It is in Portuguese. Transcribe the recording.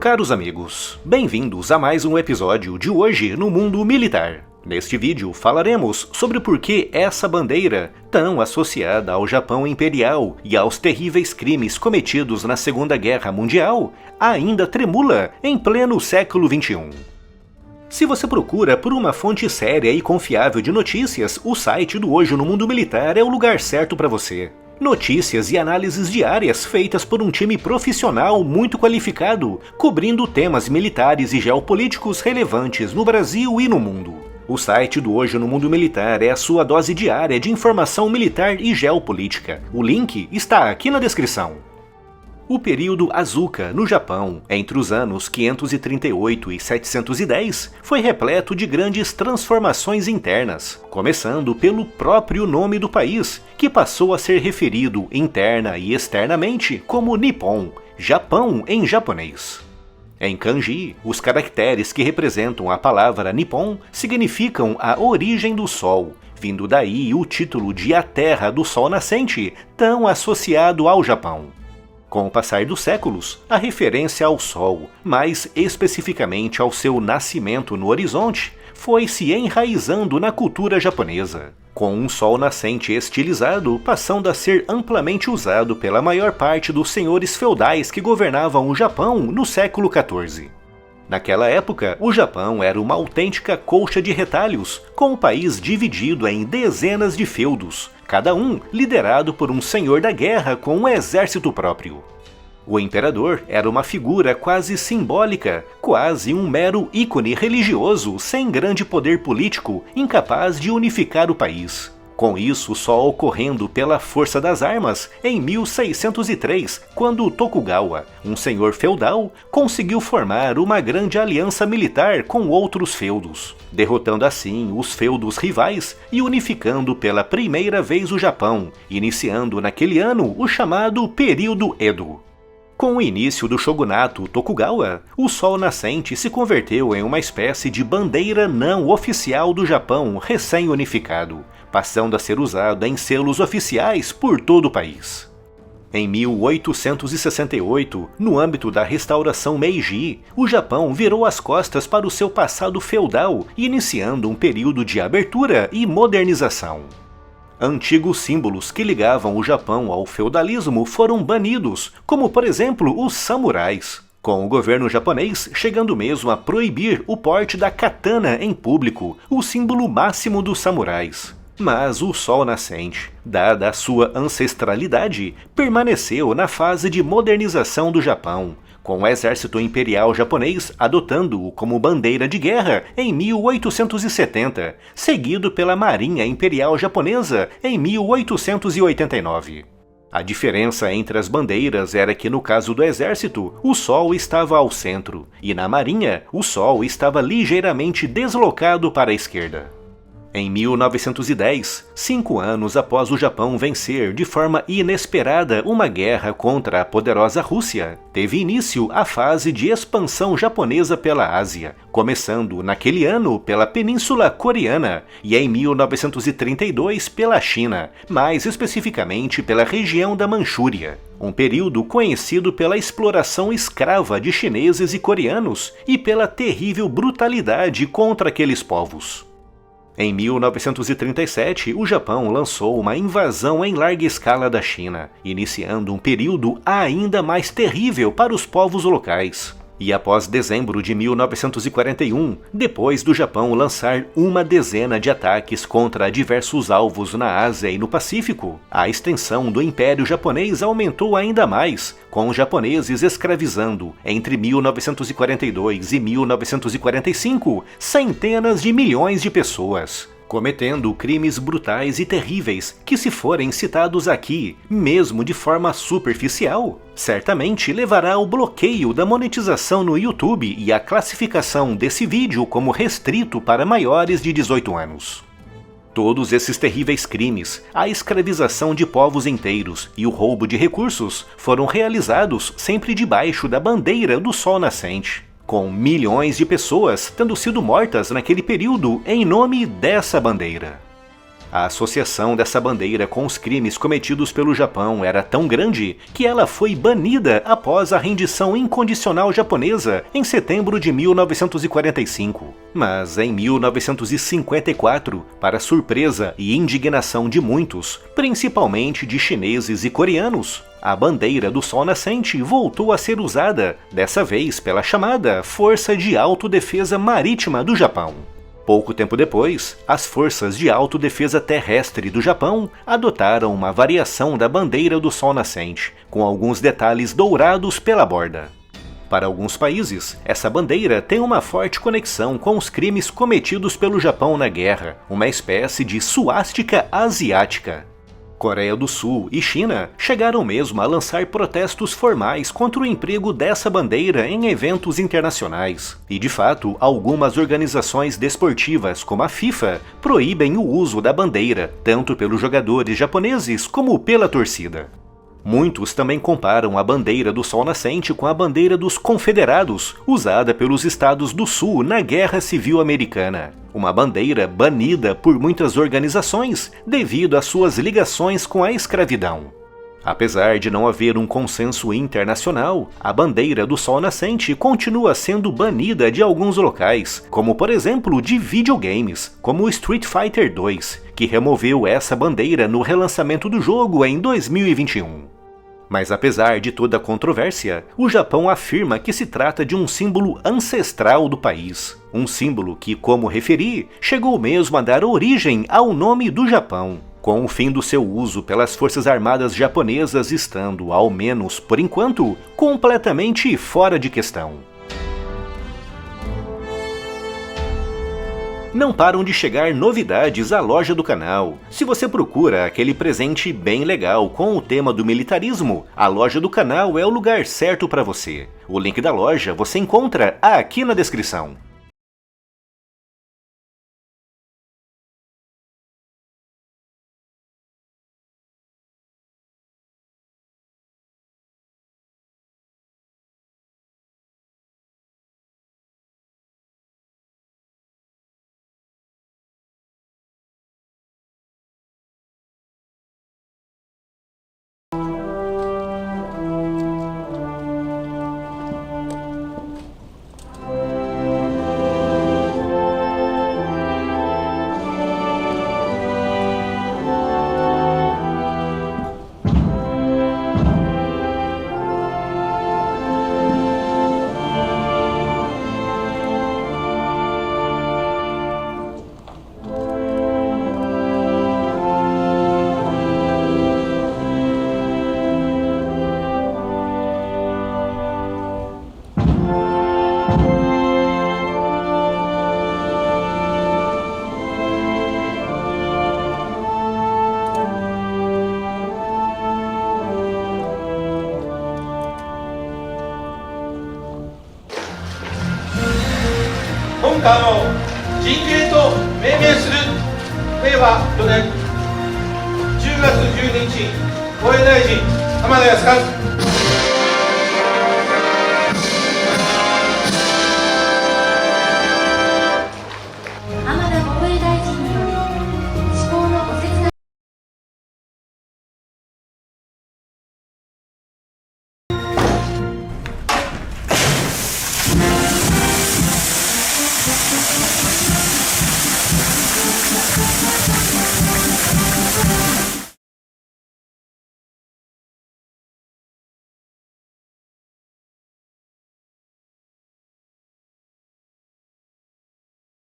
Caros amigos, bem-vindos a mais um episódio de Hoje no Mundo Militar. Neste vídeo falaremos sobre por que essa bandeira, tão associada ao Japão Imperial e aos terríveis crimes cometidos na Segunda Guerra Mundial, ainda tremula em pleno século XXI. Se você procura por uma fonte séria e confiável de notícias, o site do Hoje no Mundo Militar é o lugar certo para você. Notícias e análises diárias feitas por um time profissional muito qualificado, cobrindo temas militares e geopolíticos relevantes no Brasil e no mundo. O site do Hoje no Mundo Militar é a sua dose diária de informação militar e geopolítica. O link está aqui na descrição. O período Asuka, no Japão, entre os anos 538 e 710, foi repleto de grandes transformações internas, começando pelo próprio nome do país, que passou a ser referido interna e externamente como Nippon, Japão em japonês. Em kanji, os caracteres que representam a palavra Nippon significam a origem do sol, vindo daí o título de A Terra do Sol Nascente, tão associado ao Japão. Com o passar dos séculos, a referência ao Sol, mais especificamente ao seu nascimento no horizonte, foi se enraizando na cultura japonesa, com um sol nascente estilizado passando a ser amplamente usado pela maior parte dos senhores feudais que governavam o Japão no século XIV. Naquela época, o Japão era uma autêntica colcha de retalhos, com o país dividido em dezenas de feudos, cada um liderado por um senhor da guerra com um exército próprio. O imperador era uma figura quase simbólica, quase um mero ícone religioso sem grande poder político, incapaz de unificar o país. Com isso só ocorrendo pela força das armas em 1603, quando Tokugawa, um senhor feudal, conseguiu formar uma grande aliança militar com outros feudos, derrotando assim os feudos rivais e unificando pela primeira vez o Japão, iniciando naquele ano o chamado período Edo. Com o início do shogunato Tokugawa, o sol nascente se converteu em uma espécie de bandeira não oficial do Japão recém-unificado, passando a ser usada em selos oficiais por todo o país. Em 1868, no âmbito da restauração Meiji, o Japão virou as costas para o seu passado feudal, iniciando um período de abertura e modernização. Antigos símbolos que ligavam o Japão ao feudalismo foram banidos, como por exemplo os samurais, com o governo japonês chegando mesmo a proibir o porte da katana em público, o símbolo máximo dos samurais. Mas o sol nascente, dada a sua ancestralidade, permaneceu na fase de modernização do Japão, com o exército imperial japonês adotando-o como bandeira de guerra em 1870, seguido pela Marinha Imperial Japonesa em 1889. A diferença entre as bandeiras era que no caso do exército, o sol estava ao centro, e na marinha, o sol estava ligeiramente deslocado para a esquerda. Em 1910, 5 anos após o Japão vencer de forma inesperada uma guerra contra a poderosa Rússia, teve início a fase de expansão japonesa pela Ásia, começando naquele ano pela Península Coreana e em 1932 pela China, mais especificamente pela região da Manchúria, um período conhecido pela exploração escrava de chineses e coreanos e pela terrível brutalidade contra aqueles povos. Em 1937, o Japão lançou uma invasão em larga escala da China, iniciando um período ainda mais terrível para os povos locais. E após dezembro de 1941, depois do Japão lançar uma dezena de ataques contra diversos alvos na Ásia e no Pacífico, a extensão do Império Japonês aumentou ainda mais, com os japoneses escravizando, entre 1942 e 1945, centenas de milhões de pessoas, cometendo crimes brutais e terríveis que, se forem citados aqui, mesmo de forma superficial, certamente levará ao bloqueio da monetização no YouTube e à classificação desse vídeo como restrito para maiores de 18 anos. Todos esses terríveis crimes, a escravização de povos inteiros e o roubo de recursos foram realizados sempre debaixo da bandeira do sol nascente, com milhões de pessoas tendo sido mortas naquele período em nome dessa bandeira. A associação dessa bandeira com os crimes cometidos pelo Japão era tão grande que ela foi banida após a rendição incondicional japonesa em setembro de 1945. Mas em 1954, para surpresa e indignação de muitos, principalmente de chineses e coreanos, a bandeira do Sol Nascente voltou a ser usada, dessa vez pela chamada Força de Autodefesa Marítima do Japão. Pouco tempo depois, as Forças de Autodefesa Terrestre do Japão adotaram uma variação da bandeira do Sol Nascente, com alguns detalhes dourados pela borda. Para alguns países, essa bandeira tem uma forte conexão com os crimes cometidos pelo Japão na guerra, uma espécie de suástica asiática. Coreia do Sul e China chegaram mesmo a lançar protestos formais contra o emprego dessa bandeira em eventos internacionais. E de fato, algumas organizações desportivas, como a FIFA, proíbem o uso da bandeira, tanto pelos jogadores japoneses como pela torcida. Muitos também comparam a bandeira do Sol Nascente com a bandeira dos Confederados, usada pelos Estados do Sul na Guerra Civil Americana. Uma bandeira banida por muitas organizações devido às suas ligações com a escravidão. Apesar de não haver um consenso internacional, a bandeira do Sol Nascente continua sendo banida de alguns locais, como por exemplo de videogames, como o Street Fighter 2, que removeu essa bandeira no relançamento do jogo em 2021. Mas apesar de toda a controvérsia, o Japão afirma que se trata de um símbolo ancestral do país. Um símbolo que, como referi, chegou mesmo a dar origem ao nome do Japão, com o fim do seu uso pelas Forças Armadas japonesas estando, ao menos por enquanto, completamente fora de questão. Não param de chegar novidades à loja do canal. Se você procura aquele presente bem legal com o tema do militarismo, a loja do canal é o lugar certo para você. O link da loja você encontra aqui na descrição.令和4年10月12日、防衛大臣、浜田靖一